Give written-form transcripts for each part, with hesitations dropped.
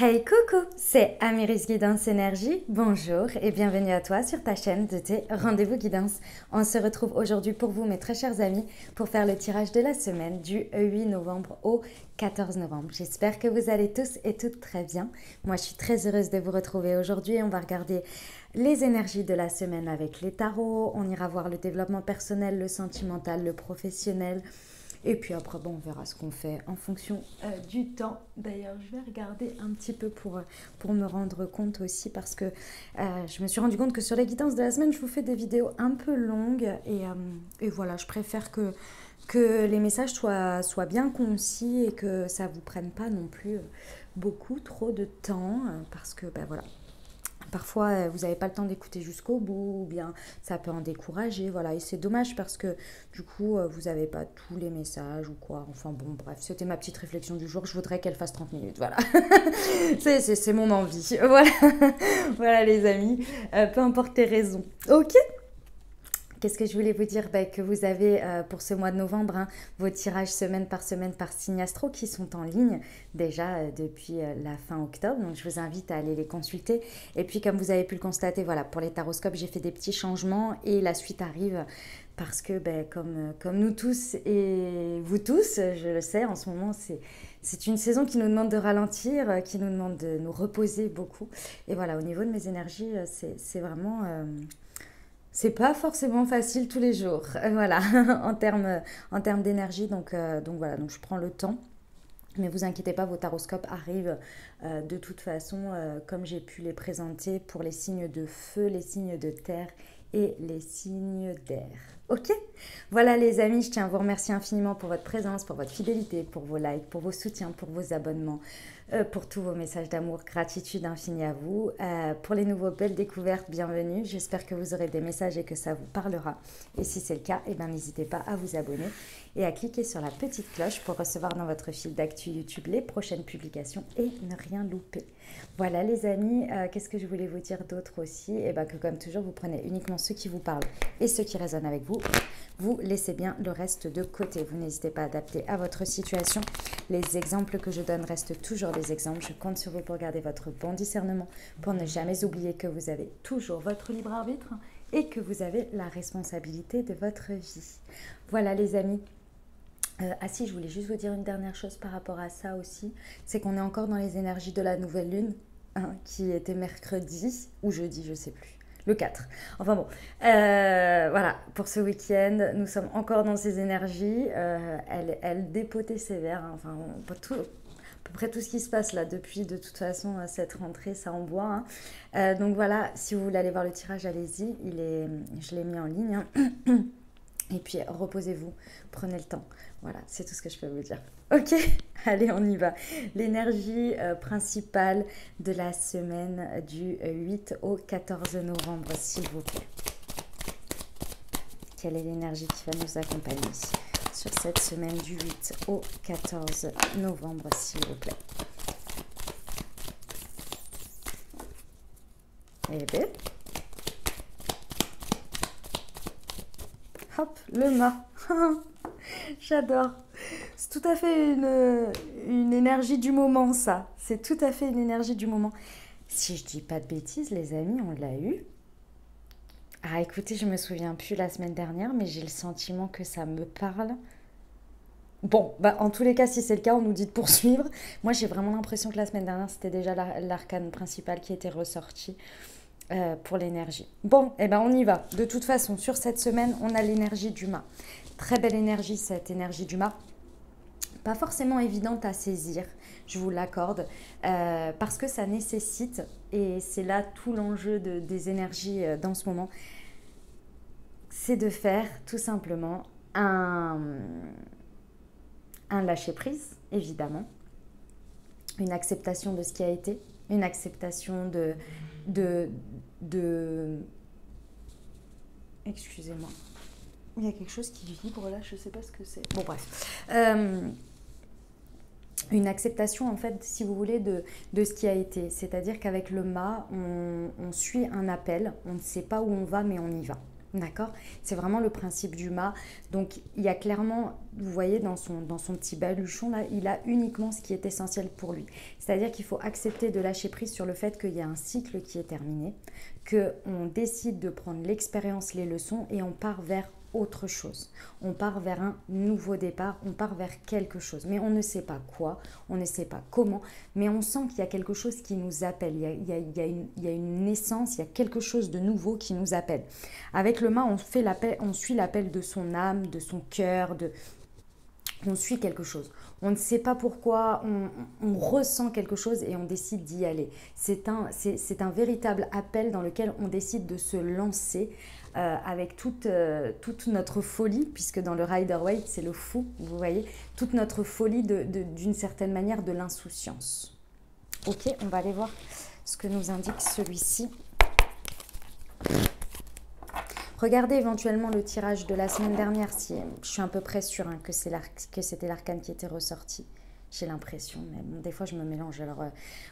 Hey coucou, c'est Amiris Guidance Énergie. Bonjour et bienvenue à toi sur ta chaîne de tes rendez-vous guidance. On se retrouve aujourd'hui pour vous, mes très chers amis, pour faire le tirage de la semaine du 8 novembre au 14 novembre. J'espère que vous allez tous et toutes très bien. Moi, je suis très heureuse de vous retrouver aujourd'hui. On va regarder les énergies de la semaine avec les tarots. On ira voir le développement personnel, le sentimental, le professionnel. Et puis après, bon, on verra ce qu'on fait en fonction du temps. D'ailleurs, je vais regarder un petit peu pour me rendre compte aussi parce que je me suis rendu compte que sur les guidances de la semaine, je vous fais des vidéos un peu longues et voilà, je préfère que les messages soient bien concis et que ça ne vous prenne pas non plus beaucoup trop de temps parce que, ben voilà, parfois, vous n'avez pas le temps d'écouter jusqu'au bout, ou bien ça peut en décourager, voilà. Et c'est dommage parce que du coup, vous n'avez pas tous les messages ou quoi. Enfin bon, bref, c'était ma petite réflexion du jour. Je voudrais qu'elle fasse 30 minutes, voilà. C'est mon envie. Voilà, voilà les amis. Peu importe tes raisons. Ok. Qu'est-ce que je voulais vous dire? Que vous avez pour ce mois de novembre vos tirages semaine par signe astro qui sont en ligne déjà depuis la fin octobre. Donc je vous invite à aller les consulter. Et puis comme vous avez pu le constater, voilà, pour les taroscopes, j'ai fait des petits changements et la suite arrive parce que comme nous tous et vous tous, je le sais, en ce moment c'est une saison qui nous demande de ralentir, qui nous demande de nous reposer beaucoup. Et voilà, au niveau de mes énergies, c'est vraiment... c'est pas forcément facile tous les jours, voilà, en termes d'énergie. Donc voilà, donc je prends le temps. Mais vous inquiétez pas, vos taroscopes arrivent de toute façon, comme j'ai pu les présenter pour les signes de feu, les signes de terre et les signes d'air. Ok. Voilà les amis, je tiens à vous remercier infiniment pour votre présence, pour votre fidélité, pour vos likes, pour vos soutiens, pour vos abonnements, pour tous vos messages d'amour. Gratitude infinie à vous. Pour les nouveaux belles découvertes, bienvenue. J'espère que vous aurez des messages et que ça vous parlera. Et si c'est le cas, eh ben, n'hésitez pas à vous abonner et à cliquer sur la petite cloche pour recevoir dans votre fil d'actu YouTube les prochaines publications et ne rien louper. Voilà les amis, qu'est-ce que je voulais vous dire d'autre aussi? Eh ben, que comme toujours, vous prenez uniquement ceux qui vous parlent et ceux qui résonnent avec vous. Vous laissez bien le reste de côté. Vous n'hésitez pas à adapter à votre situation. Les exemples que je donne restent toujours des exemples. Je compte sur vous pour garder votre bon discernement, pour ne jamais oublier que vous avez toujours votre libre arbitre et que vous avez la responsabilité de votre vie. Voilà les amis. Ah si, je voulais juste vous dire une dernière chose par rapport à ça aussi. C'est qu'on est encore dans les énergies de la nouvelle lune, qui était mercredi ou jeudi, je ne sais plus. Le 4. Enfin bon, voilà, pour ce week-end, nous sommes encore dans ces énergies. Elle dépotait sévère, enfin, à peu près tout ce qui se passe là depuis, de toute façon, cette rentrée, ça envoie. Donc voilà, si vous voulez aller voir le tirage, allez-y. Je l'ai mis en ligne. Et puis reposez-vous, prenez le temps. Voilà, c'est tout ce que je peux vous dire. Ok, allez, on y va. L'énergie principale de la semaine du 8 au 14 novembre, s'il vous plaît. Quelle est l'énergie qui va nous accompagner sur cette semaine du 8 au 14 novembre, s'il vous plaît? Eh bien, hop, le mât. J'adore. C'est tout à fait une énergie du moment, ça. C'est tout à fait une énergie du moment. Si je dis pas de bêtises, les amis, on l'a eu. Ah, écoutez, je me souviens plus la semaine dernière, mais j'ai le sentiment que ça me parle. Bon, bah, en tous les cas, si c'est le cas, on nous dit de poursuivre. Moi, j'ai vraiment l'impression que la semaine dernière, c'était déjà l'arcane principal qui était ressorti pour l'énergie. Bon, eh ben on y va. De toute façon, sur cette semaine, on a l'énergie du mât. Très belle énergie, cette énergie du mât. Pas forcément évidente à saisir, je vous l'accorde, parce que ça nécessite, et c'est là tout l'enjeu des énergies dans ce moment, c'est de faire tout simplement un lâcher-prise, évidemment, une acceptation de ce qui a été, une acceptation de excusez-moi, il y a quelque chose qui vibre là, je ne sais pas ce que c'est. Bon bref. Une acceptation en fait, si vous voulez, de ce qui a été. C'est-à-dire qu'avec le mât, on suit un appel, on ne sait pas où on va, mais on y va. D'accord? C'est vraiment le principe du mât. Donc, il y a clairement, vous voyez, dans son petit baluchon, là, il a uniquement ce qui est essentiel pour lui. C'est-à-dire qu'il faut accepter de lâcher prise sur le fait qu'il y a un cycle qui est terminé, qu'on décide de prendre l'expérience, les leçons, et on part vers autre chose. On part vers un nouveau départ, on part vers quelque chose. Mais on ne sait pas quoi, on ne sait pas comment, mais on sent qu'il y a quelque chose qui nous appelle. Il y a une naissance, il y a quelque chose de nouveau qui nous appelle. Avec le mât, on suit l'appel de son âme, de son cœur, on suit quelque chose. On ne sait pas pourquoi, on ressent quelque chose et on décide d'y aller. C'est un véritable appel dans lequel on décide de se lancer avec toute notre folie, puisque dans le Rider-Waite, c'est le fou, vous voyez, toute notre folie d'une certaine manière de l'insouciance. Ok, on va aller voir ce que nous indique celui-ci. Regardez éventuellement le tirage de la semaine dernière, si je suis à peu près sûre que c'était l'arcane qui était ressorti. J'ai l'impression, mais bon, des fois je me mélange. Alors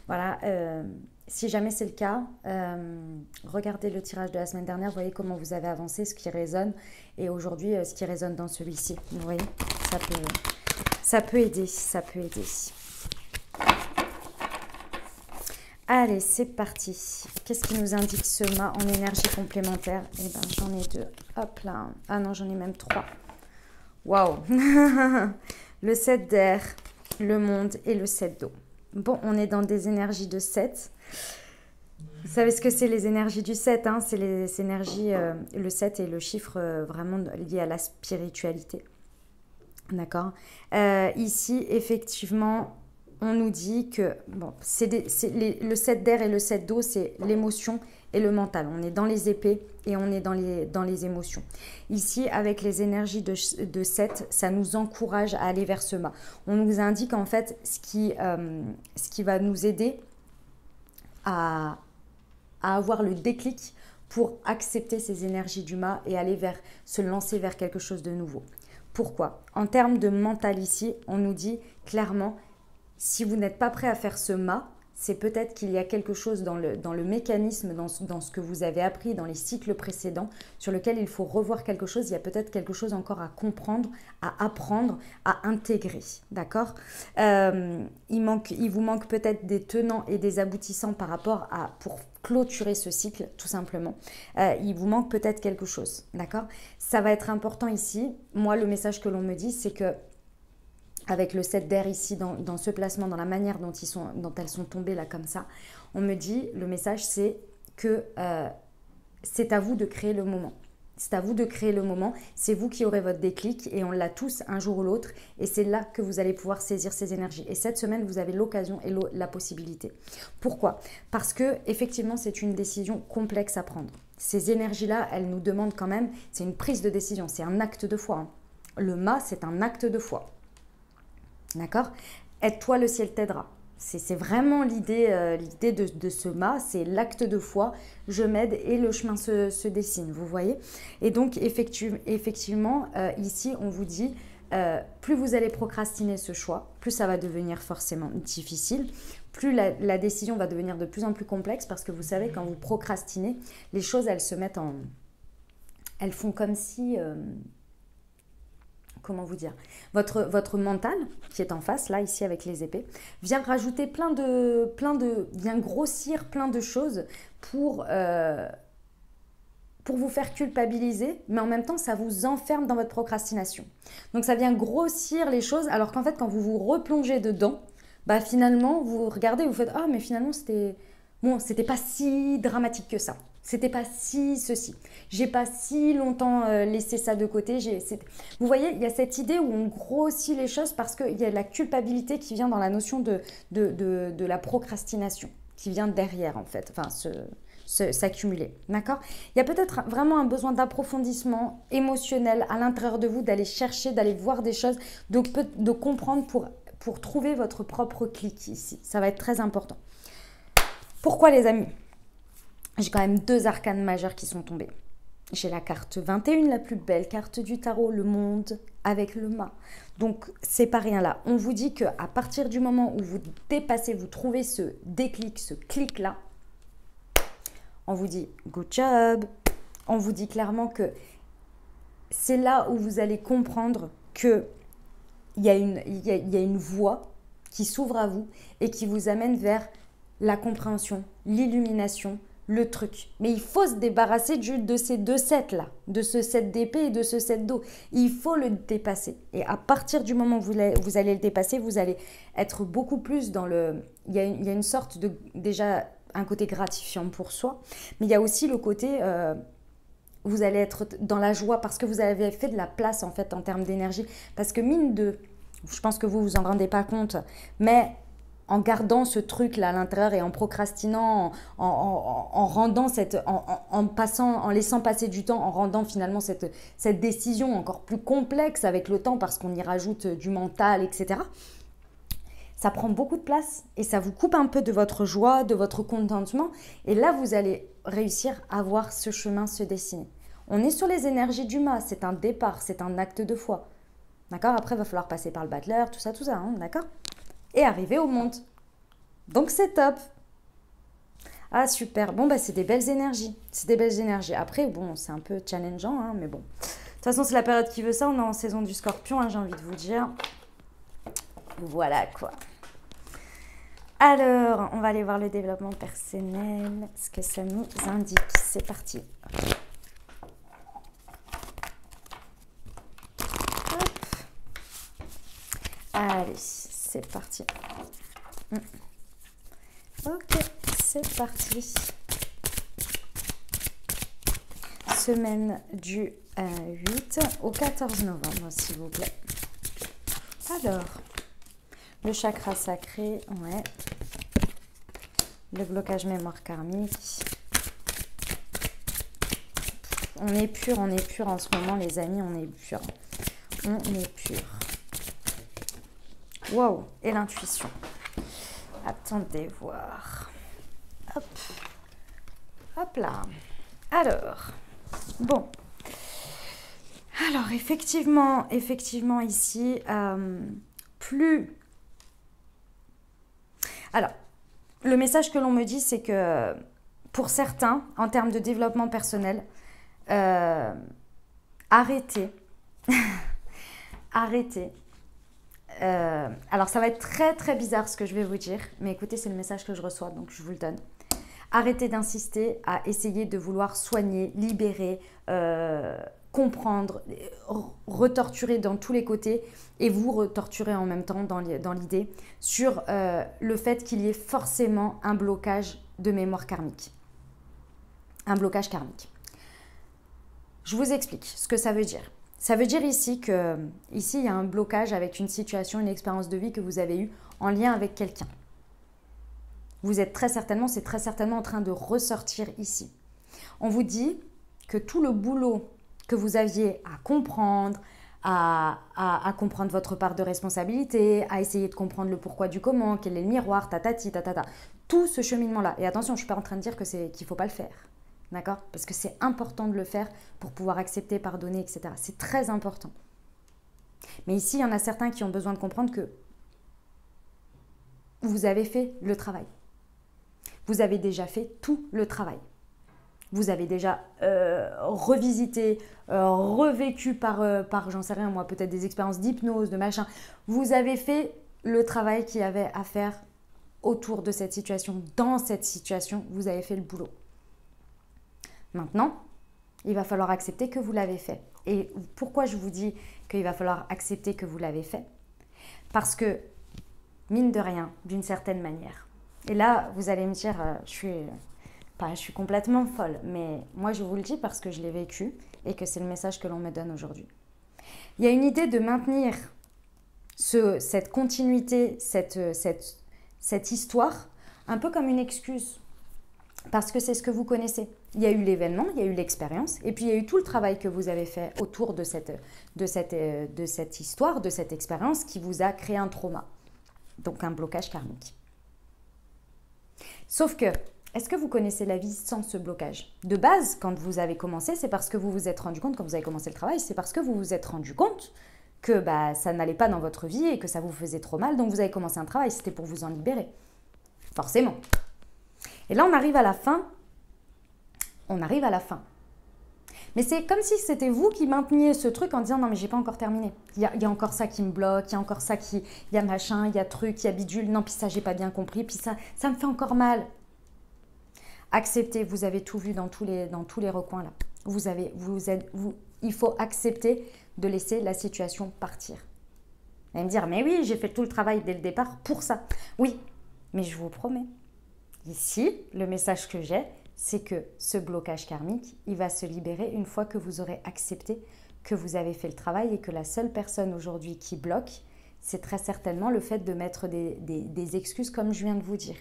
voilà, si jamais c'est le cas, regardez le tirage de la semaine dernière, voyez comment vous avez avancé, ce qui résonne, et aujourd'hui ce qui résonne dans celui-ci. Vous voyez, ça peut aider, ça peut aider. Allez, c'est parti. Qu'est-ce qui nous indique ce mât en énergie complémentaire? Eh bien, j'en ai 2. Hop là. Ah non, j'en ai même 3. Waouh. Le 7 d'air, le monde et le 7 d'eau. Bon, on est dans des énergies de 7. Vous savez ce que c'est les énergies du 7, hein? C'est les énergies, le 7 est le chiffre vraiment lié à la spiritualité. D'accord? Ici, effectivement, on nous dit que bon, le 7 d'air et le 7 d'eau, c'est l'émotion et le mental. On est dans les épées et on est dans les émotions. Ici, avec les énergies de 7, ça nous encourage à aller vers ce mât. On nous indique en fait ce qui va nous aider à avoir le déclic pour accepter ces énergies du mât et aller se lancer vers quelque chose de nouveau. Pourquoi? En termes de mental ici, on nous dit clairement, si vous n'êtes pas prêt à faire ce mât, c'est peut-être qu'il y a quelque chose dans le mécanisme, dans ce que vous avez appris dans les cycles précédents, sur lequel il faut revoir quelque chose. Il y a peut-être quelque chose encore à comprendre, à apprendre, à intégrer. D'accord? Il vous manque peut-être des tenants et des aboutissants par rapport pour clôturer ce cycle, tout simplement. Il vous manque peut-être quelque chose. D'accord? Ça va être important ici. Moi, le message que l'on me dit, c'est que avec le 7 d'air ici, dans ce placement, dans la manière dont elles sont tombées là comme ça, on me dit, le message c'est que c'est à vous de créer le moment. C'est à vous de créer le moment, c'est vous qui aurez votre déclic et on l'a tous un jour ou l'autre et c'est là que vous allez pouvoir saisir ces énergies. Et cette semaine, vous avez l'occasion et la possibilité. Pourquoi? Parce que effectivement, c'est une décision complexe à prendre. Ces énergies-là, elles nous demandent quand même, c'est une prise de décision, c'est un acte de foi. Hein. Le mât, c'est un acte de foi. D'accord? Aide-toi, le ciel t'aidera. C'est vraiment l'idée de ce mât, c'est l'acte de foi, je m'aide et le chemin se dessine, vous voyez? Et donc, effectivement, ici, on vous dit, plus vous allez procrastiner ce choix, plus ça va devenir forcément difficile, plus la décision va devenir de plus en plus complexe parce que vous savez, quand vous procrastinez, les choses, elles se mettent en... Elles font comme si... comment vous dire, votre mental qui est en face, là, ici, avec les épées, vient rajouter vient grossir plein de choses pour vous faire culpabiliser, mais en même temps, ça vous enferme dans votre procrastination. Donc, ça vient grossir les choses, alors qu'en fait, quand vous vous replongez dedans, bah, finalement, vous regardez, vous faites « Ah, mais finalement, c'était pas si dramatique que ça. » C'était pas si ceci. J'ai pas si longtemps laissé ça de côté. Vous voyez, il y a cette idée où on grossit les choses parce qu'il y a la culpabilité qui vient dans la notion de la procrastination, qui vient derrière en fait, enfin s'accumuler. D'accord? Il y a peut-être vraiment un besoin d'approfondissement émotionnel à l'intérieur de vous, d'aller chercher, d'aller voir des choses, de comprendre pour trouver votre propre clic ici. Ça va être très important. Pourquoi les amis? J'ai quand même 2 arcanes majeures qui sont tombées. J'ai la carte 21, la plus belle carte du tarot, le monde avec le mât. Donc, c'est pas rien là. On vous dit qu'à partir du moment où vous dépassez, vous trouvez ce déclic, ce clic-là, on vous dit « good job ». on vous dit clairement que c'est là où vous allez comprendre qu'il y a une voie qui s'ouvre à vous et qui vous amène vers la compréhension, l'illumination, le truc. Mais il faut se débarrasser de ces deux sets là, de ce set d'épée et de ce set d'eau. Il faut le dépasser. Et à partir du moment où vous allez le dépasser, vous allez être beaucoup plus dans le... Il y a une sorte de... Déjà, un côté gratifiant pour soi, mais il y a aussi le côté... vous allez être dans la joie parce que vous avez fait de la place en fait en termes d'énergie. Parce que mine de... Je pense que vous vous en rendez pas compte, mais... en gardant ce truc-là à l'intérieur et en procrastinant, en rendant en laissant passer du temps, en rendant finalement cette décision encore plus complexe avec le temps parce qu'on y rajoute du mental, etc. Ça prend beaucoup de place et ça vous coupe un peu de votre joie, de votre contentement. Et là, vous allez réussir à voir ce chemin se dessiner. On est sur les énergies du mât, c'est un départ, c'est un acte de foi. D'accord? Après, il va falloir passer par le battleur, tout ça, hein, d'accord? Et arriver au monde. Donc c'est top. Ah super, bon bah c'est des belles énergies. C'est des belles énergies. Après bon c'est un peu challengeant hein, mais bon. De toute façon c'est la période qui veut ça, on est en saison du Scorpion hein, j'ai envie de vous dire. Voilà quoi. Alors on va aller voir le développement personnel, ce que ça nous indique. C'est parti. Hop. Allez, c'est parti. Ok, c'est parti. Semaine du 8 au 14 novembre, s'il vous plaît. Alors, le chakra sacré, ouais. Le blocage mémoire karmique. On est pur en ce moment, les amis, on est pur. On est pur. Waouh, et l'intuition. Attendez voir. Hop. Hop là. Alors. Bon. Alors, effectivement ici, plus... Alors, le message que l'on me dit, c'est que pour certains, en termes de développement personnel, arrêtez. Arrêtez. Alors ça va être très très bizarre ce que je vais vous dire, mais écoutez, c'est le message que je reçois, donc je vous le donne. Arrêtez d'insister à essayer de vouloir soigner, libérer, comprendre, retorturer dans tous les côtés et vous retorturer en même temps dans l'idée sur le fait qu'il y ait forcément un blocage de mémoire karmique. Un blocage karmique. Je vous explique ce que ça veut dire. Ça veut dire ici il y a un blocage avec une situation, une expérience de vie que vous avez eue en lien avec quelqu'un. Vous êtes c'est très certainement en train de ressortir ici. On vous dit que tout le boulot que vous aviez à comprendre, à comprendre votre part de responsabilité, à essayer de comprendre le pourquoi du comment, quel est le miroir, tatati, tatata, tout ce cheminement-là. Et attention, je ne suis pas en train de dire qu'il ne faut pas le faire. D'accord? Parce que c'est important de le faire pour pouvoir accepter, pardonner, etc. C'est très important. Mais ici, il y en a certains qui ont besoin de comprendre que vous avez fait le travail. Vous avez déjà fait tout le travail. Vous avez déjà revisité, revécu par j'en sais rien moi, peut-être des expériences d'hypnose, de machin. Vous avez fait le travail qu'il y avait à faire autour de cette situation. Dans cette situation, vous avez fait le boulot. Maintenant, il va falloir accepter que vous l'avez fait. Et pourquoi je vous dis qu'il va falloir accepter que vous l'avez fait? Parce que, mine de rien, d'une certaine manière, et là, vous allez me dire, je suis complètement folle, mais moi, je vous le dis parce que je l'ai vécu et que c'est le message que l'on me donne aujourd'hui. Il y a une idée de maintenir cette continuité, cette histoire, un peu comme une excuse. Parce que c'est ce que vous connaissez. Il y a eu l'événement, il y a eu l'expérience, et puis il y a eu tout le travail que vous avez fait autour de cette histoire, de cette expérience qui vous a créé un trauma. Donc un blocage karmique. Sauf que, est-ce que vous connaissez la vie sans ce blocage? De base, quand vous avez commencé, c'est parce que vous vous êtes rendu compte, quand vous avez commencé le travail, c'est parce que vous vous êtes rendu compte que ça n'allait pas dans votre vie et que ça vous faisait trop mal, donc vous avez commencé un travail, c'était pour vous en libérer. Forcément. Et là, on arrive à la fin. Mais c'est comme si c'était vous qui mainteniez ce truc en disant non mais j'ai pas encore terminé. Il y a encore ça qui me bloque, il y a encore ça qui... Il y a machin, il y a truc, il y a bidule. Non, puis ça j'ai pas bien compris, puis ça me fait encore mal. Acceptez, vous avez tout vu dans tous les recoins là. Il faut accepter de laisser la situation partir. Vous allez me dire, mais oui, j'ai fait tout le travail dès le départ pour ça. Oui, mais je vous promets, ici, le message que j'ai, c'est que ce blocage karmique, il va se libérer une fois que vous aurez accepté que vous avez fait le travail et que la seule personne aujourd'hui qui bloque, c'est très certainement le fait de mettre des excuses comme je viens de vous dire.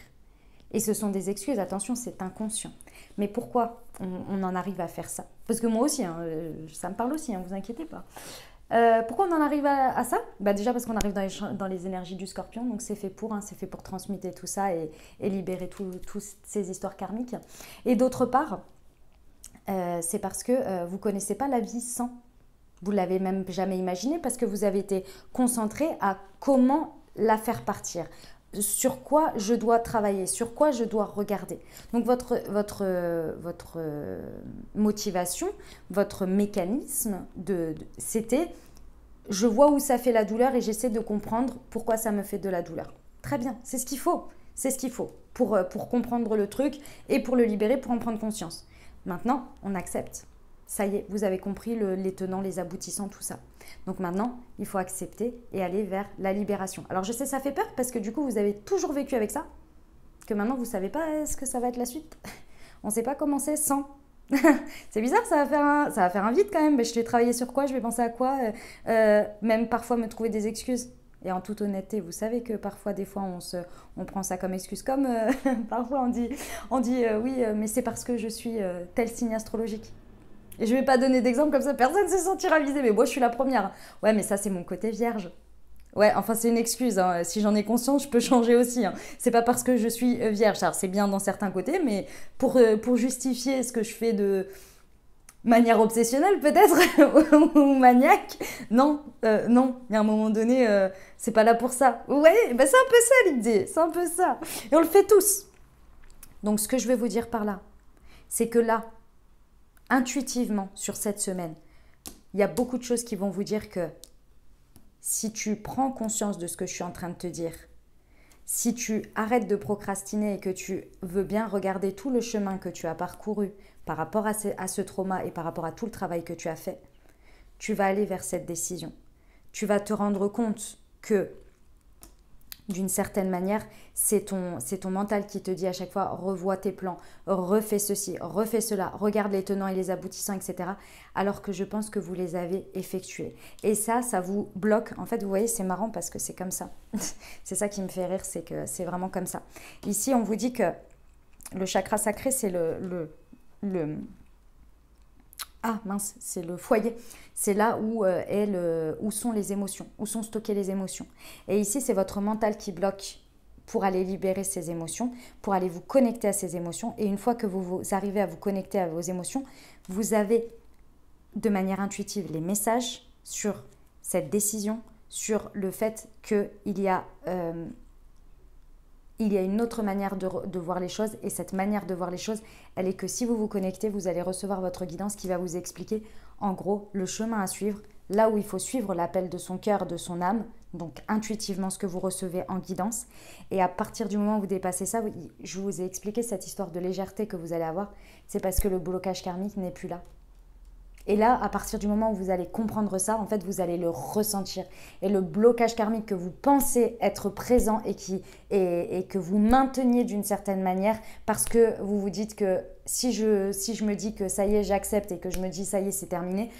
Et ce sont des excuses, attention, c'est inconscient. Mais pourquoi on en arrive à faire ça? Parce que moi aussi, hein, ça me parle aussi, hein, vous inquiétez pas. Pourquoi on en arrive à ça? Déjà parce qu'on arrive dans les énergies du scorpion, donc c'est fait pour transmuter tout ça et libérer toutes ces histoires karmiques. Et d'autre part, c'est parce que vous ne connaissez pas la vie sans. Vous ne l'avez même jamais imaginé parce que vous avez été concentré à comment la faire partir. Sur quoi je dois travailler, sur quoi je dois regarder. Donc votre motivation, votre mécanisme, c'était je vois où ça fait la douleur et j'essaie de comprendre pourquoi ça me fait de la douleur. Très bien, c'est ce qu'il faut. C'est ce qu'il faut pour comprendre le truc et pour le libérer, pour en prendre conscience. Maintenant, on accepte. Ça y est, vous avez compris les tenants, les aboutissants, tout ça. Donc maintenant, il faut accepter et aller vers la libération. Alors je sais, ça fait peur parce que du coup, vous avez toujours vécu avec ça, que maintenant, vous ne savez pas ce que ça va être la suite. On ne sait pas comment c'est sans. C'est bizarre, ça va faire un vide quand même. Mais je vais travailler sur quoi? Je vais penser à quoi? Même parfois me trouver des excuses. Et en toute honnêteté, vous savez que parfois, des fois, on prend ça comme excuse. Comme parfois, on dit oui, mais c'est parce que je suis tel signe astrologique. Et je ne vais pas donner d'exemple comme ça, personne ne se sentira visé, mais moi je suis la première. Ouais, mais ça c'est mon côté vierge. Ouais, enfin c'est une excuse, hein. Si j'en ai conscience, je peux changer aussi. Hein. C'est pas parce que je suis vierge, alors c'est bien dans certains côtés, mais pour justifier ce que je fais de manière obsessionnelle peut-être, ou maniaque, non, non, il y a un moment donné, c'est pas là pour ça. Vous voyez, c'est un peu ça l'idée, c'est un peu ça. Et on le fait tous. Donc ce que je vais vous dire par là, c'est que là, intuitivement, sur cette semaine, il y a beaucoup de choses qui vont vous dire que si tu prends conscience de ce que je suis en train de te dire, si tu arrêtes de procrastiner et que tu veux bien regarder tout le chemin que tu as parcouru par rapport à ce trauma et par rapport à tout le travail que tu as fait, tu vas aller vers cette décision. Tu vas te rendre compte que d'une certaine manière, c'est ton mental qui te dit à chaque fois revois tes plans, refais ceci, refais cela, regarde les tenants et les aboutissants, etc. Alors que je pense que vous les avez effectués. Et ça vous bloque. En fait, vous voyez, c'est marrant parce que c'est comme ça. C'est ça qui me fait rire, c'est que c'est vraiment comme ça. Ici, on vous dit que le chakra sacré, c'est c'est le foyer. C'est là où sont les émotions, où sont stockées les émotions. Et ici, c'est votre mental qui bloque pour aller libérer ces émotions, pour aller vous connecter à ces émotions. Et une fois que vous arrivez à vous connecter à vos émotions, vous avez de manière intuitive les messages sur cette décision, sur le fait qu'il y a une autre manière de voir les choses, et cette manière de voir les choses, elle est que si vous vous connectez, vous allez recevoir votre guidance qui va vous expliquer en gros le chemin à suivre, là où il faut suivre l'appel de son cœur, de son âme, donc intuitivement ce que vous recevez en guidance. Et à partir du moment où vous dépassez ça, je vous ai expliqué cette histoire de légèreté que vous allez avoir, c'est parce que le blocage karmique n'est plus là. Et là, à partir du moment où vous allez comprendre ça, en fait, vous allez le ressentir. Et le blocage karmique que vous pensez être présent et que vous mainteniez d'une certaine manière, parce que vous vous dites que si je me dis que ça y est, j'accepte, et que je me dis ça y est, c'est terminé,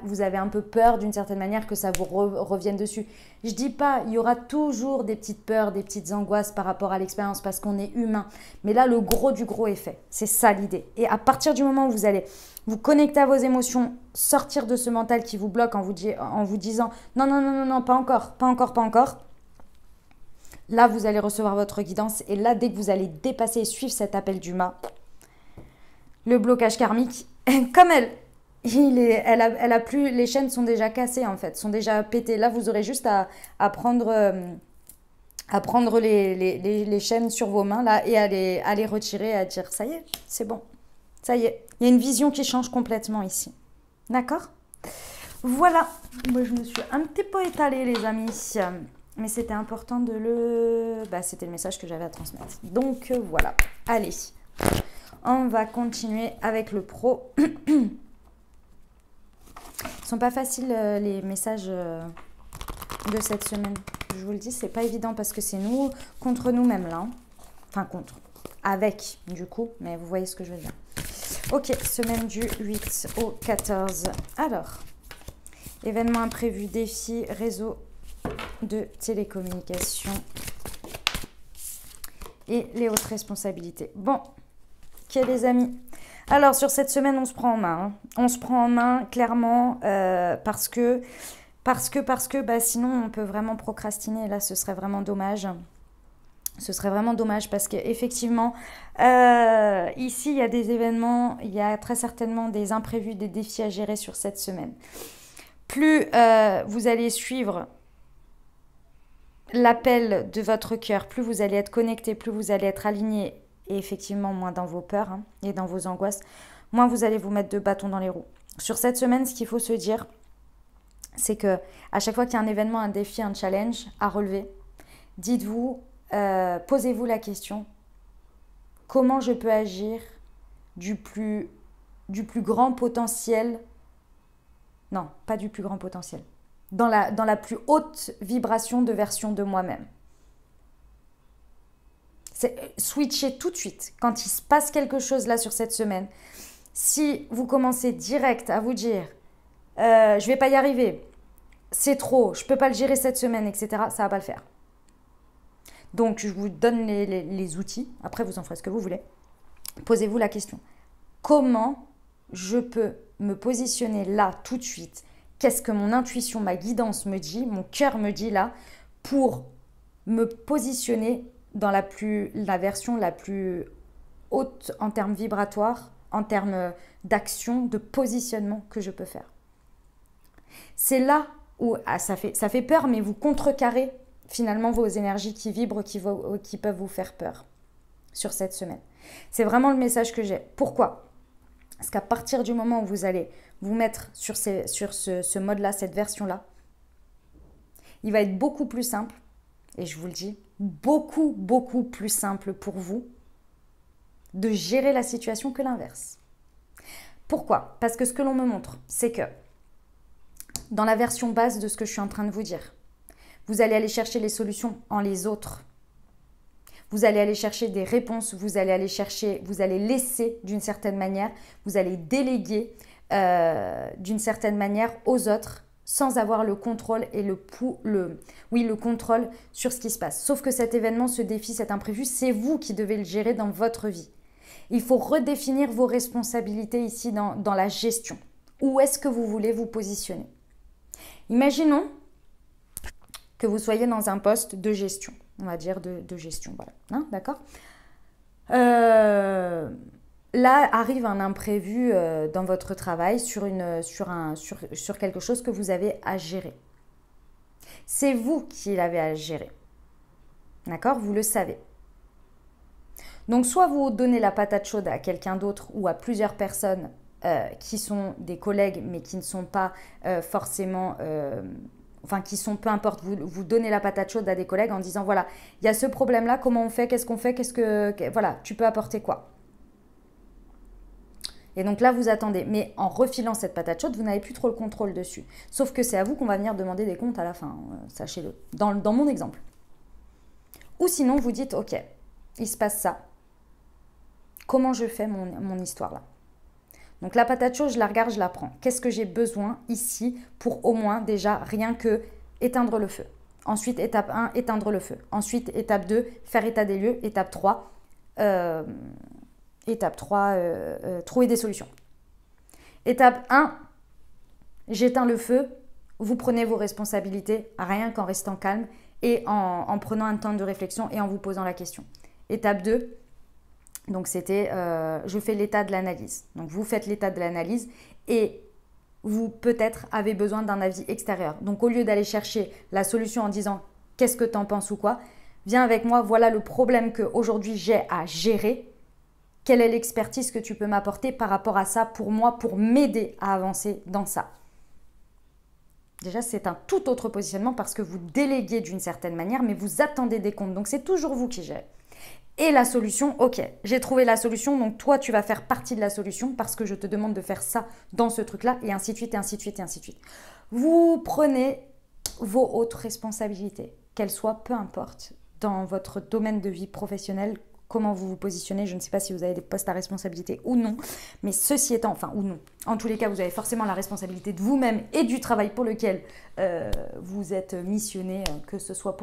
vous avez un peu peur d'une certaine manière que ça vous revienne dessus. Je dis pas, il y aura toujours des petites peurs, des petites angoisses par rapport à l'expérience parce qu'on est humain. Mais là, le gros du gros est fait. C'est ça l'idée. Et à partir du moment où vous allez vous connecter à vos émotions, sortir de ce mental qui vous bloque en vous disant non, non, non, non, non, pas encore, pas encore, pas encore. Là, vous allez recevoir votre guidance. Et là, dès que vous allez dépasser et suivre cet appel du mât, le blocage karmique, comme elle a plus, les chaînes sont déjà cassées en fait, sont déjà pétées. Là, vous aurez juste à prendre les chaînes sur vos mains là, et à les retirer, à dire ça y est, c'est bon. Ça y est, il y a une vision qui change complètement ici. D'accord? Voilà, moi je me suis un petit peu étalée les amis, mais c'était important de le... Bah, c'était le message que j'avais à transmettre. Donc voilà, allez, on va continuer avec le pro. Ils sont pas faciles les messages de cette semaine. Je vous le dis, c'est pas évident parce que c'est nous contre nous-mêmes là. Hein. Enfin contre, avec du coup, mais vous voyez ce que je veux dire. Ok, semaine du 8 au 14. Alors, événements imprévus, défis, réseau de télécommunications et les hautes responsabilités. Bon, ok les amis. Alors sur cette semaine, on se prend en main. Hein. On se prend en main clairement parce que bah, sinon on peut vraiment procrastiner. Et là, ce serait vraiment dommage. Ce serait vraiment dommage parce qu'effectivement, ici, il y a des événements, il y a très certainement des imprévus, des défis à gérer sur cette semaine. Plus vous allez suivre l'appel de votre cœur, plus vous allez être connecté, plus vous allez être aligné, et effectivement moins dans vos peurs hein, et dans vos angoisses, moins vous allez vous mettre de bâtons dans les roues. Sur cette semaine, ce qu'il faut se dire, c'est que à chaque fois qu'il y a un événement, un défi, un challenge à relever, dites-vous, posez-vous la question, comment je peux agir du plus grand potentiel, non, pas du plus grand potentiel, dans la plus haute vibration de version de moi-même. Switchez tout de suite quand il se passe quelque chose là sur cette semaine. Si vous commencez direct à vous dire je vais pas y arriver, c'est trop, je peux pas le gérer cette semaine, etc., ça va pas le faire. Donc je vous donne les outils, après vous en ferez ce que vous voulez. Posez-vous la question, comment je peux me positionner là tout de suite? Qu'est-ce que mon intuition, ma guidance me dit, mon cœur me dit là, pour me positionner dans la version la plus haute en termes vibratoires, en termes d'action, de positionnement que je peux faire. C'est là où ça fait peur, mais vous contrecarrez finalement vos énergies qui vibrent, qui peuvent vous faire peur sur cette semaine. C'est vraiment le message que j'ai. Pourquoi ? Parce qu'à partir du moment où vous allez vous mettre sur ce mode-là, cette version-là, il va être beaucoup plus simple, et je vous le dis, beaucoup, beaucoup plus simple pour vous de gérer la situation que l'inverse. Pourquoi ? Parce que ce que l'on me montre, c'est que dans la version basse de ce que je suis en train de vous dire, vous allez aller chercher les solutions en les autres. Vous allez aller chercher des réponses, vous allez laisser d'une certaine manière, vous allez déléguer d'une certaine manière aux autres sans avoir le contrôle et le contrôle sur ce qui se passe. Sauf que cet événement, ce défi, cet imprévu, c'est vous qui devez le gérer dans votre vie. Il faut redéfinir vos responsabilités ici dans la gestion. Où est-ce que vous voulez vous positionner ? Imaginons que vous soyez dans un poste de gestion, on va dire de gestion, voilà, hein, d'accord ? Là arrive un imprévu dans votre travail sur quelque chose que vous avez à gérer. C'est vous qui l'avez à gérer, d'accord ? Vous le savez. Donc soit vous donnez la patate chaude à quelqu'un d'autre ou à plusieurs personnes qui sont des collègues mais qui ne sont pas forcément... qui sont, peu importe, vous donnez la patate chaude à des collègues en disant voilà, il y a ce problème-là, comment on fait, qu'est-ce qu'on fait, voilà, tu peux apporter quoi ? Et donc là, vous attendez. Mais en refilant cette patate chaude, vous n'avez plus trop le contrôle dessus. Sauf que c'est à vous qu'on va venir demander des comptes à la fin, sachez-le, dans mon exemple. Ou sinon, vous dites ok, il se passe ça. Comment je fais mon histoire là ? Donc la patate chaude, je la regarde, je la prends. Qu'est-ce que j'ai besoin ici pour au moins déjà rien que éteindre le feu. Ensuite, étape 1, éteindre le feu. Ensuite, étape 2, faire état des lieux. Étape 3, trouver des solutions. Étape 1, j'éteins le feu. Vous prenez vos responsabilités rien qu'en restant calme et en prenant un temps de réflexion et en vous posant la question. Étape 2, donc c'était je fais l'état de l'analyse. Donc vous faites l'état de l'analyse et vous peut-être avez besoin d'un avis extérieur. Donc au lieu d'aller chercher la solution en disant qu'est-ce que tu en penses ou quoi, viens avec moi, voilà le problème qu'aujourd'hui j'ai à gérer. quelle est l'expertise que tu peux m'apporter par rapport à ça pour moi, pour m'aider à avancer dans ça. Déjà, c'est un tout autre positionnement parce que vous déléguez d'une certaine manière, mais vous attendez des comptes. Donc, c'est toujours vous qui gérez. Et la solution, ok, j'ai trouvé la solution, donc toi, tu vas faire partie de la solution parce que je te demande de faire ça dans ce truc-là, et ainsi de suite, et ainsi de suite, et ainsi de suite. Vous prenez vos autres responsabilités, qu'elles soient, peu importe, dans votre domaine de vie professionnelle, comment vous vous positionnez. Je ne sais pas si vous avez des postes à responsabilité ou non, mais ceci étant, enfin ou non, en tous les cas, vous avez forcément la responsabilité de vous-même et du travail pour lequel vous êtes missionné, que ce soit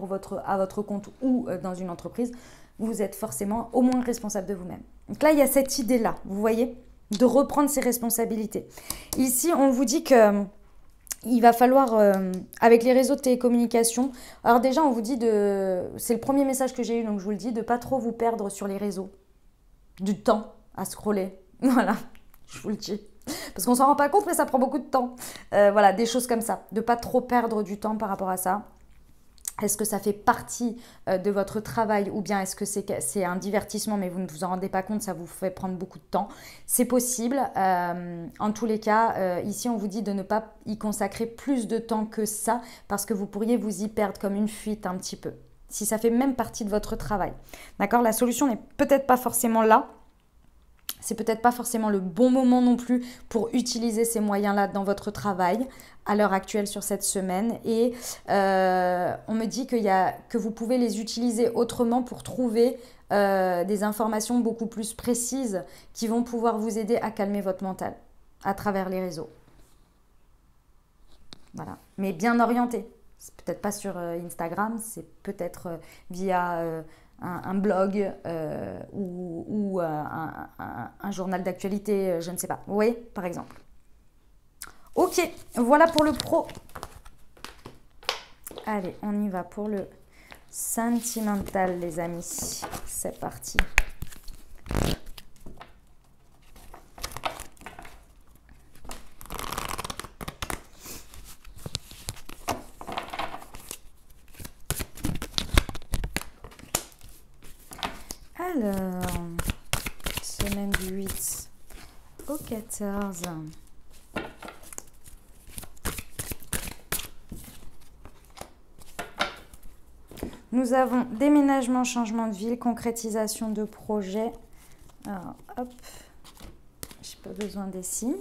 à votre compte ou dans une entreprise. Vous êtes forcément au moins responsable de vous-même. Donc là, il y a cette idée-là, vous voyez, de reprendre ses responsabilités. Ici, on vous dit que il va falloir, avec les réseaux de télécommunications, alors déjà, on vous dit c'est le premier message que j'ai eu, donc je vous le dis, de ne pas trop vous perdre sur les réseaux. Du temps à scroller. Voilà, je vous le dis. Parce qu'on ne s'en rend pas compte, mais ça prend beaucoup de temps. Voilà, des choses comme ça. De ne pas trop perdre du temps par rapport à ça. Est-ce que ça fait partie de votre travail ou bien est-ce que c'est un divertissement mais vous ne vous en rendez pas compte, ça vous fait prendre beaucoup de temps? C'est possible. En tous les cas, ici on vous dit de ne pas y consacrer plus de temps que ça parce que vous pourriez vous y perdre comme une fuite un petit peu. Si ça fait même partie de votre travail. D'accord? La solution n'est peut-être pas forcément là. C'est peut-être pas forcément le bon moment non plus pour utiliser ces moyens-là dans votre travail à l'heure actuelle sur cette semaine. Et on me dit que vous pouvez les utiliser autrement pour trouver des informations beaucoup plus précises qui vont pouvoir vous aider à calmer votre mental à travers les réseaux. Voilà, mais bien orienté. C'est peut-être pas sur Instagram, c'est peut-être via un blog ou un journal d'actualité, je ne sais pas. Vous voyez, par exemple. Ok, voilà pour le pro. Allez, on y va pour le sentimental, les amis. C'est parti. Alors, semaine du 8 au 14. Nous avons déménagement, changement de ville, concrétisation de projet. Alors, hop, j'ai pas besoin des signes.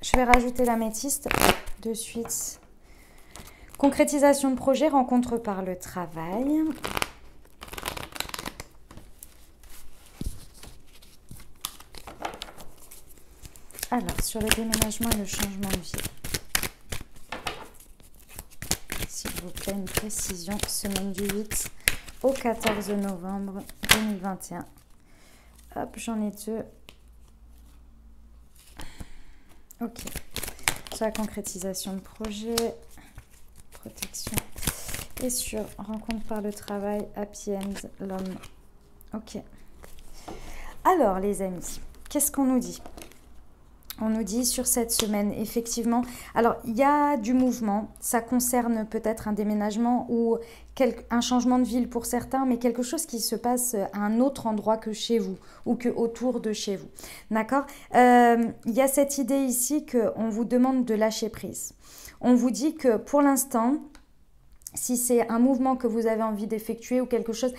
Je vais rajouter l'améthyste de suite. Concrétisation de projet, rencontre par le travail. Alors, sur le déménagement et le changement de vie. S'il vous plaît, une précision. Semaine du 8 au 14 novembre 2021. Hop, j'en ai deux. Ok. Sur la concrétisation de projet, protection. Et sur rencontre par le travail, happy end, l'homme. Ok. Alors, les amis, qu'est-ce qu'on nous dit ? On nous dit sur cette semaine, effectivement, alors il y a du mouvement, ça concerne peut-être un déménagement ou un changement de ville pour certains, mais quelque chose qui se passe à un autre endroit que chez vous ou que autour de chez vous. D'accord? Il y a cette idée ici qu'on vous demande de lâcher prise. On vous dit que pour l'instant, si c'est un mouvement que vous avez envie d'effectuer ou quelque chose,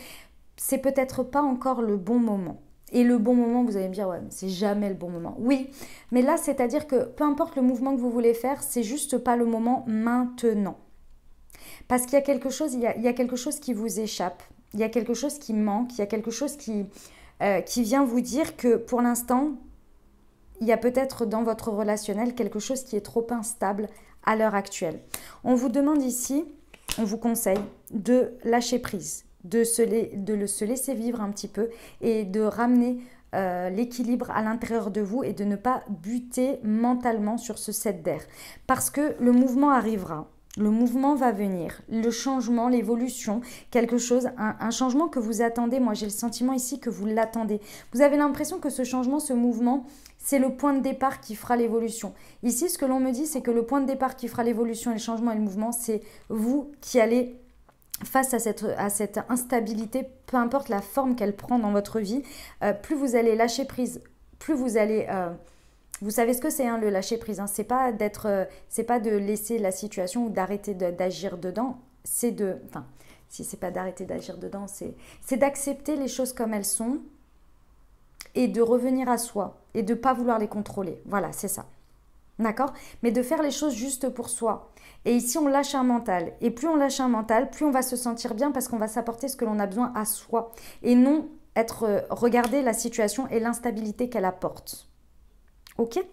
c'est peut-être pas encore le bon moment. Et le bon moment, vous allez me dire, ouais, mais c'est jamais le bon moment. Oui, mais là, c'est-à-dire que peu importe le mouvement que vous voulez faire, c'est juste pas le moment maintenant. Parce qu'il y a quelque chose, il y a quelque chose qui vous échappe, il y a quelque chose qui manque, il y a quelque chose qui vient vous dire que pour l'instant, il y a peut-être dans votre relationnel quelque chose qui est trop instable à l'heure actuelle. On vous demande ici, on vous conseille de lâcher prise. De se laisser vivre un petit peu et de ramener l'équilibre à l'intérieur de vous et de ne pas buter mentalement sur ce 7 d'air. Parce que le mouvement arrivera, le mouvement va venir, le changement, l'évolution, quelque chose, un changement que vous attendez. Moi, j'ai le sentiment ici que vous l'attendez. Vous avez l'impression que ce changement, ce mouvement, c'est le point de départ qui fera l'évolution. Ici, ce que l'on me dit, c'est que le point de départ qui fera l'évolution et le changement et le mouvement, c'est vous qui allez face à cette instabilité, peu importe la forme qu'elle prend dans votre vie, plus vous allez lâcher prise, plus vous allez... vous savez ce que c'est, hein, le lâcher prise, hein, c'est pas de laisser la situation ou d'arrêter d'agir dedans, c'est de... Enfin, si c'est pas d'arrêter d'agir dedans, c'est d'accepter les choses comme elles sont et de revenir à soi et de ne pas vouloir les contrôler. Voilà, c'est ça. D'accord? Mais de faire les choses juste pour soi. Et ici, on lâche un mental. Et plus on lâche un mental, plus on va se sentir bien parce qu'on va s'apporter ce que l'on a besoin à soi. Et non regarder la situation et l'instabilité qu'elle apporte. Ok?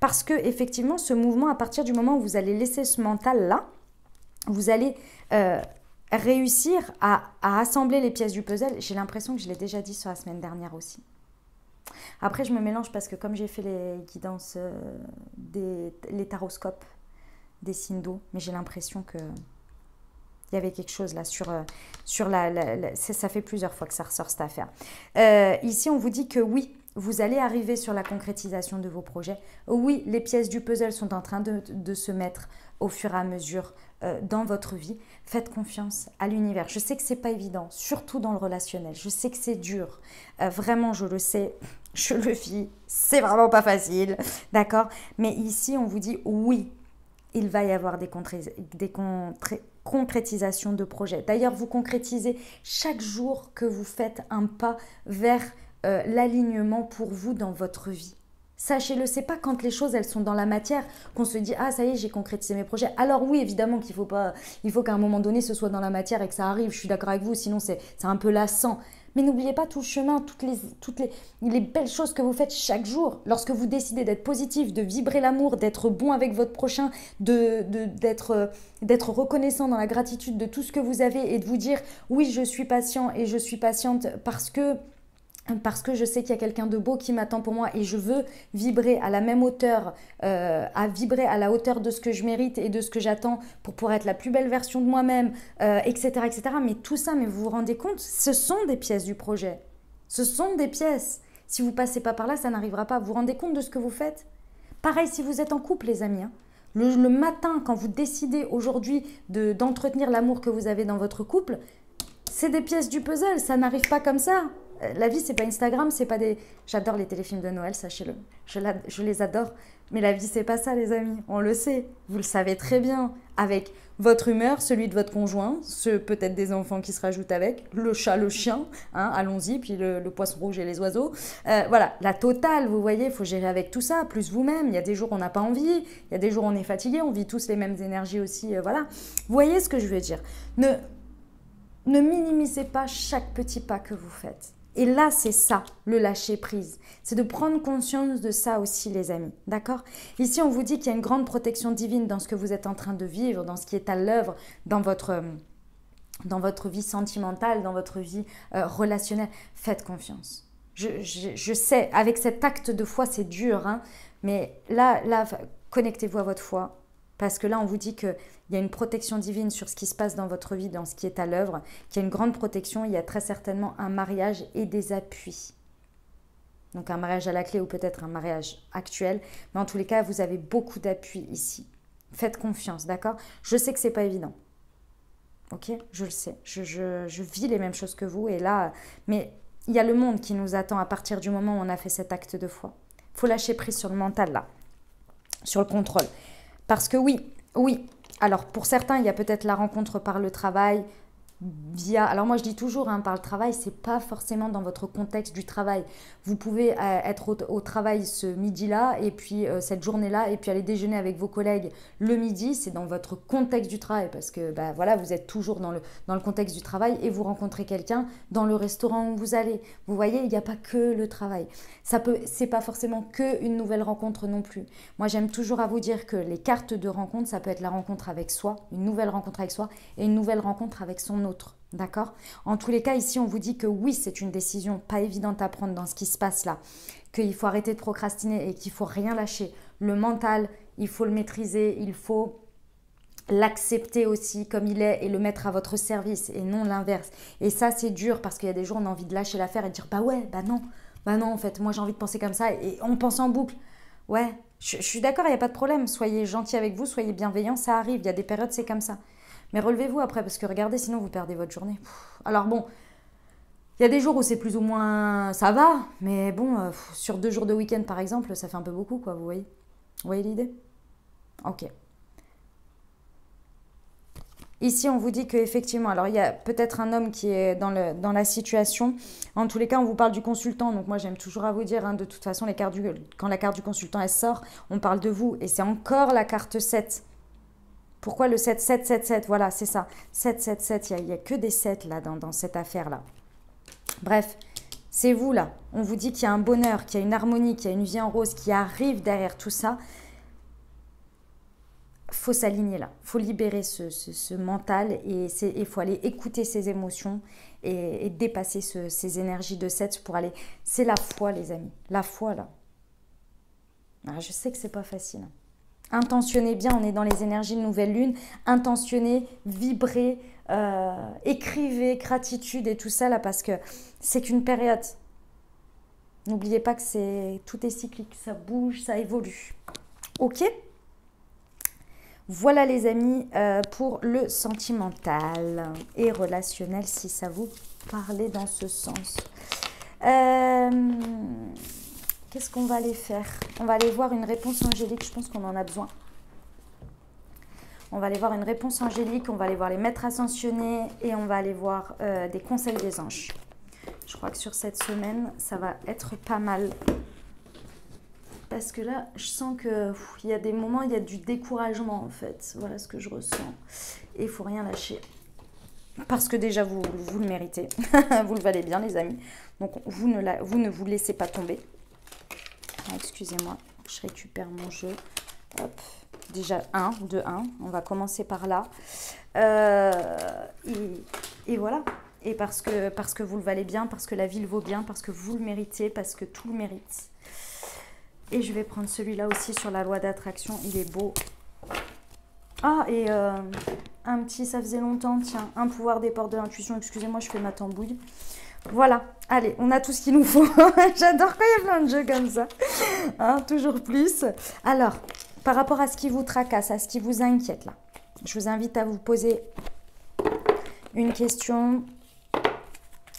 Parce que effectivement, ce mouvement, à partir du moment où vous allez laisser ce mental-là, vous allez réussir à assembler les pièces du puzzle. J'ai l'impression que je l'ai déjà dit sur la semaine dernière aussi. Après, je me mélange parce que comme j'ai fait les guidances, les taroscopes, des signes d'eau, mais j'ai l'impression que il y avait quelque chose là sur ça fait plusieurs fois que ça ressort cette affaire. Ici, on vous dit que oui, vous allez arriver sur la concrétisation de vos projets. Oui, les pièces du puzzle sont en train de se mettre au fur et à mesure dans votre vie. Faites confiance à l'univers. Je sais que c'est pas évident, surtout dans le relationnel. Je sais que c'est dur. Vraiment, je le sais. Je le vis. C'est vraiment pas facile. D'accord? Mais ici, on vous dit oui, il va y avoir des concrétisations de projets. D'ailleurs, vous concrétisez chaque jour que vous faites un pas vers l'alignement pour vous dans votre vie. Sachez-le, c'est pas quand les choses elles sont dans la matière qu'on se dit ah ça y est j'ai concrétisé mes projets. Alors oui évidemment qu'il faut pas, il faut qu'à un moment donné ce soit dans la matière et que ça arrive. Je suis d'accord avec vous, sinon c'est un peu lassant. Mais n'oubliez pas tout le chemin, toutes les belles choses que vous faites chaque jour. Lorsque vous décidez d'être positif, de vibrer l'amour, d'être bon avec votre prochain, d'être reconnaissant dans la gratitude de tout ce que vous avez et de vous dire oui je suis patient et je suis patiente parce que je sais qu'il y a quelqu'un de beau qui m'attend pour moi et je veux vibrer à la même hauteur, à vibrer à la hauteur de ce que je mérite et de ce que j'attends pour pouvoir être la plus belle version de moi-même, etc., etc. Mais tout ça, mais vous vous rendez compte, ce sont des pièces du projet. Ce sont des pièces. Si vous passez pas par là, ça n'arrivera pas. Vous vous rendez compte de ce que vous faites? Pareil si vous êtes en couple, les amis. Hein. Le matin, quand vous décidez aujourd'hui d'entretenir l'amour que vous avez dans votre couple, c'est des pièces du puzzle, ça n'arrive pas comme ça. La vie, c'est pas Instagram, c'est pas des... J'adore les téléfilms de Noël, sachez-le. Je les adore. Mais la vie, c'est pas ça, les amis. On le sait. Vous le savez très bien. Avec votre humeur, celui de votre conjoint, peut-être des enfants qui se rajoutent avec, le chat, le chien, hein, allons-y, puis le poisson rouge et les oiseaux. Voilà, la totale, vous voyez, il faut gérer avec tout ça, plus vous-même. Il y a des jours où on n'a pas envie, il y a des jours où on est fatigué, on vit tous les mêmes énergies aussi, voilà. Vous voyez ce que je veux dire? Ne minimisez pas chaque petit pas que vous faites. Et là, c'est ça, le lâcher prise. C'est de prendre conscience de ça aussi, les amis. D'accord? Ici, on vous dit qu'il y a une grande protection divine dans ce que vous êtes en train de vivre, dans ce qui est à l'œuvre, dans votre vie sentimentale, dans votre vie relationnelle. Faites confiance. Je sais, avec cet acte de foi, c'est dur, hein, mais là, connectez-vous à votre foi. Parce que là, on vous dit qu'il y a une protection divine sur ce qui se passe dans votre vie, dans ce qui est à l'œuvre, qu'il y a une grande protection, il y a très certainement un mariage et des appuis. Donc un mariage à la clé ou peut-être un mariage actuel. Mais en tous les cas, vous avez beaucoup d'appuis ici. Faites confiance, d'accord? Je sais que c'est pas évident. Ok? Je le sais. Je vis les mêmes choses que vous. Et là, mais il y a le monde qui nous attend à partir du moment où on a fait cet acte de foi. Il faut lâcher prise sur le mental, là. Sur le contrôle. Parce que oui, alors pour certains, il y a peut-être la rencontre par le travail, alors moi je dis toujours, hein, par le travail, c'est pas forcément dans votre contexte du travail. Vous pouvez être au travail ce midi-là, et puis cette journée-là, et puis aller déjeuner avec vos collègues le midi, c'est dans votre contexte du travail, parce que bah, voilà, vous êtes toujours dans le contexte du travail, et vous rencontrez quelqu'un dans le restaurant où vous allez. Vous voyez, il n'y a pas que le travail. C'est pas forcément que une nouvelle rencontre non plus. Moi j'aime toujours à vous dire que les cartes de rencontre, ça peut être la rencontre avec soi, une nouvelle rencontre avec soi, et une nouvelle rencontre avec son autre, d'accord? En tous les cas, ici, on vous dit que oui, c'est une décision pas évidente à prendre dans ce qui se passe là, qu'il faut arrêter de procrastiner et qu'il faut rien lâcher. Le mental, il faut le maîtriser, il faut l'accepter aussi comme il est et le mettre à votre service et non l'inverse. Et ça, c'est dur parce qu'il y a des jours, on a envie de lâcher l'affaire et de dire « bah ouais, bah non, en fait, moi j'ai envie de penser comme ça » et on pense en boucle. Ouais, je suis d'accord, il n'y a pas de problème. Soyez gentil avec vous, soyez bienveillants, ça arrive, il y a des périodes, c'est comme ça. Mais relevez-vous après, parce que regardez, sinon vous perdez votre journée. Alors bon, il y a des jours où c'est plus ou moins... ça va, mais bon, sur 2 jours de week-end par exemple, ça fait un peu beaucoup, quoi, vous voyez? Vous voyez l'idée? Ok. Ici, on vous dit qu'effectivement, alors il y a peut-être un homme qui est dans la situation. En tous les cas, on vous parle du consultant. Donc moi, j'aime toujours à vous dire, hein, de toute façon, quand la carte du consultant, elle sort, on parle de vous. Et c'est encore la carte 7. Pourquoi le 7, 7, 7, 7? Voilà, c'est ça. 7, 7, 7. Il n'y a que des 7 là, dans cette affaire-là. Bref, c'est vous là. On vous dit qu'il y a un bonheur, qu'il y a une harmonie, qu'il y a une vie en rose qui arrive derrière tout ça. Faut s'aligner là, faut libérer ce mental et il faut aller écouter ses émotions et dépasser ces énergies de 7 pour aller... C'est la foi les amis, la foi là. Ah, je sais que c'est pas facile. Intentionnez bien, on est dans les énergies de nouvelle lune. Intentionnez, vibrez, écrivez gratitude et tout ça là parce que c'est qu'une période. N'oubliez pas que tout est cyclique, ça bouge, ça évolue. Ok ? Voilà les amis pour le sentimental et relationnel si ça vous parlait dans ce sens. Qu'est-ce qu'on va aller faire? On va aller voir une réponse angélique, je pense qu'on en a besoin. On va aller voir une réponse angélique, on va aller voir les maîtres ascensionnés et on va aller voir des conseils des anges. Je crois que sur cette semaine, ça va être pas mal. Parce que là, je sens qu'il y a des moments, il y a du découragement en fait. Voilà ce que je ressens. Et il ne faut rien lâcher. Parce que déjà, vous le méritez. Vous le valez bien, les amis. Donc, vous ne vous laissez pas tomber. Ah, excusez-moi, je récupère mon jeu. Hop. Déjà, 1, 2, 1. On va commencer par là. Et voilà. Et parce que vous le valez bien, parce que la vie le vaut bien, parce que vous le méritez, parce que tout le mérite. Et je vais prendre celui-là aussi sur la loi d'attraction. Il est beau. Ah, et un petit, ça faisait longtemps, tiens. Un pouvoir des portes de l'intuition. Excusez-moi, je fais ma tambouille. Voilà. Allez, on a tout ce qu'il nous faut. J'adore quand il y a plein de jeux comme ça. Hein, toujours plus. Alors, par rapport à ce qui vous tracasse, à ce qui vous inquiète, là, je vous invite à vous poser une question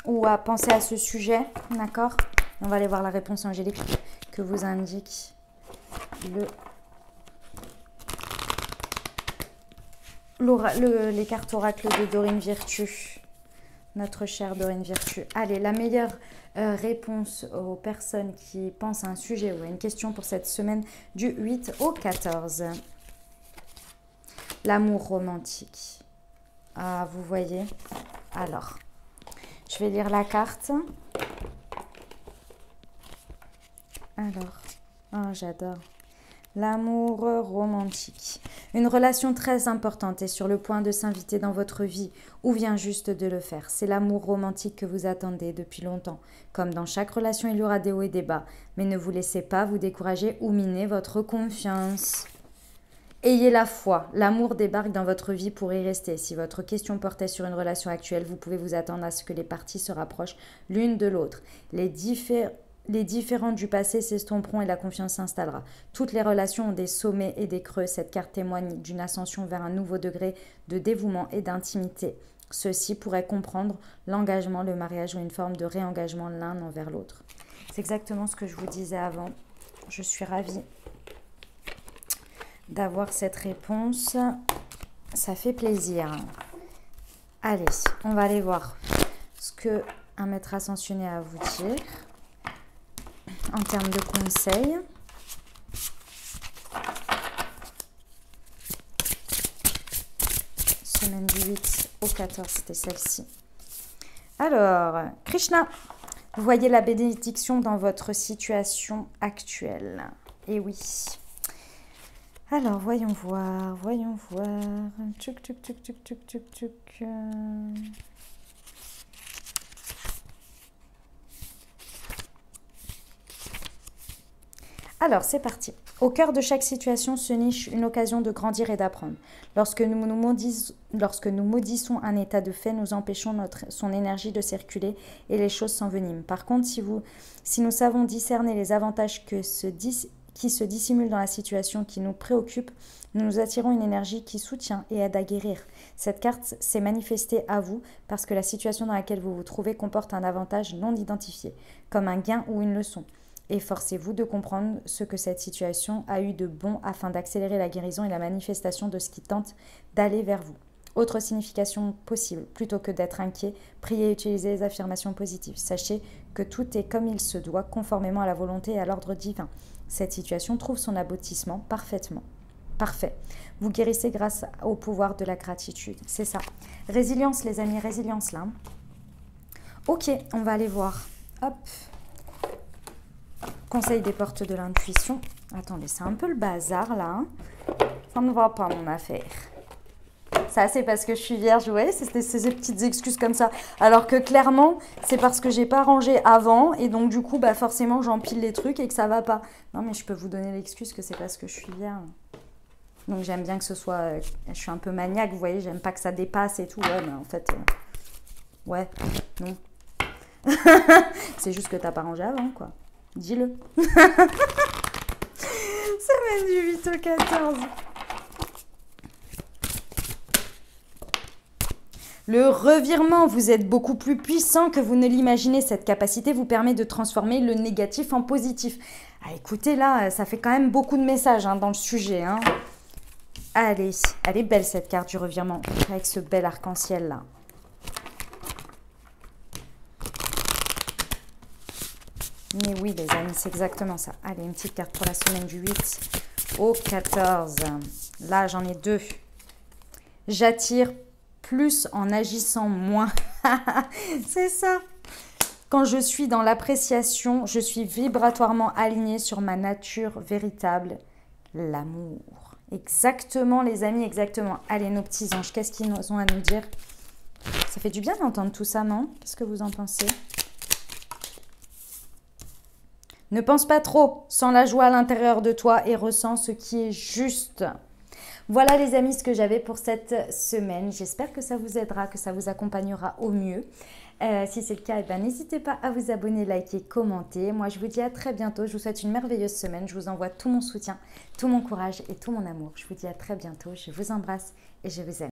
ou à penser à ce sujet. D'accord? On va aller voir la réponse angélique que vous indique les cartes oracles de Dorine Virtue, notre chère Dorine Virtue. Allez, la meilleure réponse aux personnes qui pensent à un sujet ou à une question pour cette semaine du 8 au 14. L'amour romantique. Ah, vous voyez. Alors, je vais lire la carte. Alors, oh, j'adore. L'amour romantique. Une relation très importante est sur le point de s'inviter dans votre vie ou vient juste de le faire. C'est l'amour romantique que vous attendez depuis longtemps. Comme dans chaque relation, il y aura des hauts et des bas. Mais ne vous laissez pas vous décourager ou miner votre confiance. Ayez la foi. L'amour débarque dans votre vie pour y rester. Si votre question portait sur une relation actuelle, vous pouvez vous attendre à ce que les parties se rapprochent l'une de l'autre. Les différends du passé s'estomperont et la confiance s'installera. Toutes les relations ont des sommets et des creux. Cette carte témoigne d'une ascension vers un nouveau degré de dévouement et d'intimité. Ceci pourrait comprendre l'engagement, le mariage ou une forme de réengagement l'un envers l'autre. C'est exactement ce que je vous disais avant. Je suis ravie d'avoir cette réponse. Ça fait plaisir. Allez, on va aller voir ce que un maître ascensionné a à vous dire. En termes de conseils, semaine du 8 au 14, c'était celle-ci. Alors, Krishna, vous voyez la bénédiction dans votre situation actuelle. Et oui. Alors, voyons voir. Tchouk, tchouk, tchouk, tchouk, tchouk, tchouk, tchouk. Alors, c'est parti. Au cœur de chaque situation se niche une occasion de grandir et d'apprendre. Lorsque nous maudissons un état de fait, nous empêchons son énergie de circuler et les choses s'enveniment. Par contre, si nous savons discerner les avantages qui se dissimule dans la situation qui nous préoccupe, nous attirons une énergie qui soutient et aide à guérir. Cette carte s'est manifestée à vous parce que la situation dans laquelle vous vous trouvez comporte un avantage non identifié, comme un gain ou une leçon. Efforcez-vous de comprendre ce que cette situation a eu de bon afin d'accélérer la guérison et la manifestation de ce qui tente d'aller vers vous. Autre signification possible, plutôt que d'être inquiet, priez et utilisez les affirmations positives. Sachez que tout est comme il se doit, conformément à la volonté et à l'ordre divin. Cette situation trouve son aboutissement parfaitement. Parfait. Vous guérissez grâce au pouvoir de la gratitude. C'est ça. Résilience, les amis, résilience là. Ok, on va aller voir. Hop. Conseil des portes de l'intuition. Attendez, c'est un peu le bazar là. Hein. Ça ne va pas mon affaire. Ça, c'est parce que je suis vierge, ouais, c'est ces petites excuses comme ça. Alors que clairement, c'est parce que j'ai pas rangé avant et donc du coup, bah forcément, j'empile les trucs et que ça va pas. Non, mais je peux vous donner l'excuse que c'est parce que je suis vierge. Donc j'aime bien que ce soit... je suis un peu maniaque, vous voyez, j'aime pas que ça dépasse et tout. Ouais, mais en fait... ouais, non. C'est juste que t'as pas rangé avant, quoi. Dis-le. Semaine du 8 au 14. Le revirement, vous êtes beaucoup plus puissant que vous ne l'imaginez. Cette capacité vous permet de transformer le négatif en positif. Ah, écoutez, là, ça fait quand même beaucoup de messages hein, dans le sujet. Hein. Allez, elle est belle cette carte du revirement, avec ce bel arc-en-ciel là. Mais oui, les amis, c'est exactement ça. Allez, une petite carte pour la semaine du 8 au 14. Là, j'en ai deux. J'attire plus en agissant moins. C'est ça. Quand je suis dans l'appréciation, je suis vibratoirement alignée sur ma nature véritable, l'amour. Exactement, les amis, exactement. Allez, nos petits anges, qu'est-ce qu'ils ont à nous dire? Ça fait du bien d'entendre tout ça, non? Qu'est-ce que vous en pensez? Ne pense pas trop, sens la joie à l'intérieur de toi et ressens ce qui est juste. Voilà les amis ce que j'avais pour cette semaine. J'espère que ça vous aidera, que ça vous accompagnera au mieux. Si c'est le cas, n'hésitez pas à vous abonner, liker, commenter. Moi, je vous dis à très bientôt. Je vous souhaite une merveilleuse semaine. Je vous envoie tout mon soutien, tout mon courage et tout mon amour. Je vous dis à très bientôt. Je vous embrasse et je vous aime.